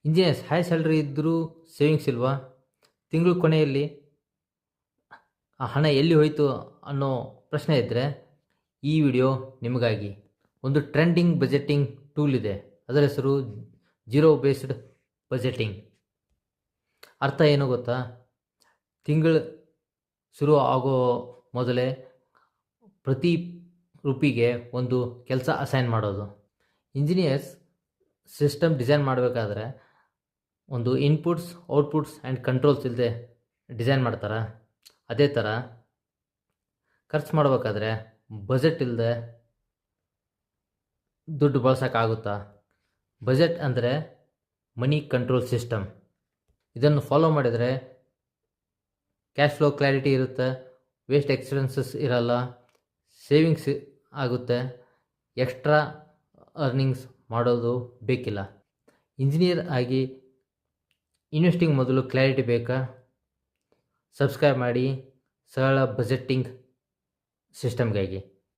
Engineers high salary ಇದ್ದರೂ savings ಇಲ್ವಾ? ತಿಂಗಳು ಕೊನೆಯಲ್ಲಿ ಆ ಹಣ ಎಲ್ಲಿ ಹೋಯಿತು ಅನ್ನೋ ಪ್ರಶ್ನೆ ಇದ್ದರೆ ಈ ವಿಡಿಯೋ ನಿಮಗಾಗಿ. ಒಂದು ಟ್ರೆಂಡಿಂಗ್ ಬಜೆಟಿಂಗ್ ಟೂಲ್ ಇದೆ, ಅದರ ಹೆಸರು ಜೀರೋ ಬೇಸ್ಡ್ ಬಜೆಟಿಂಗ್. ಅರ್ಥ ಏನು ಗೊತ್ತಾ? ತಿಂಗಳು ಶುರು ಆಗೋ ಮೊದಲೇ ಪ್ರತಿ ರೂಪಿಗೆ ಒಂದು ಕೆಲಸ ಅಸೈನ್ ಮಾಡೋದು. ಇಂಜಿನಿಯರ್ಸ್ ಸಿಸ್ಟಮ್ ಡಿಸೈನ್ ಮಾಡಬೇಕಾದ್ರೆ ಒಂದು ಇನ್ಪುಟ್ಸ್, ಔಟ್ಪುಟ್ಸ್ ಆ್ಯಂಡ್ ಕಂಟ್ರೋಲ್ಸ್ ಇಲ್ಲದೆ ಡಿಸೈನ್ ಮಾಡ್ತಾರೆ. ಅದೇ ಥರ ಖರ್ಚು ಮಾಡಬೇಕಾದ್ರೆ ಬಜೆಟ್ ಇಲ್ಲದೆ ದುಡ್ಡು ಬಳಸೋಕ್ಕಾಗುತ್ತಾ? ಬಜೆಟ್ ಅಂದರೆ ಮನಿ ಕಂಟ್ರೋಲ್ ಸಿಸ್ಟಮ್. ಇದನ್ನು ಫಾಲೋ ಮಾಡಿದರೆ ಕ್ಯಾಶ್ ಫ್ಲೋ ಕ್ಲಾರಿಟಿ ಇರುತ್ತೆ, ವೇಸ್ಟ್ ಎಕ್ಸ್ಪೆನ್ಸಸ್ ಇರಲ್ಲ, ಸೇವಿಂಗ್ಸ್ ಆಗುತ್ತೆ, ಎಕ್ಸ್ಟ್ರಾ ಅರ್ನಿಂಗ್ಸ್ ಮಾಡೋದು ಬೇಕಿಲ್ಲ. ಇಂಜಿನಿಯರ್ ಆಗಿ ಇನ್ವೆಸ್ಟಿಂಗ್ ಮೊದಲು ಕ್ಲಾರಿಟಿ ಬೇಕಾ? ಸಬ್ಸ್ಕ್ರೈಬ್ ಮಾಡಿ ಸರಳ ಬಜೆಟಿಂಗ್ ಸಿಸ್ಟಮ್ಗಾಗಿ.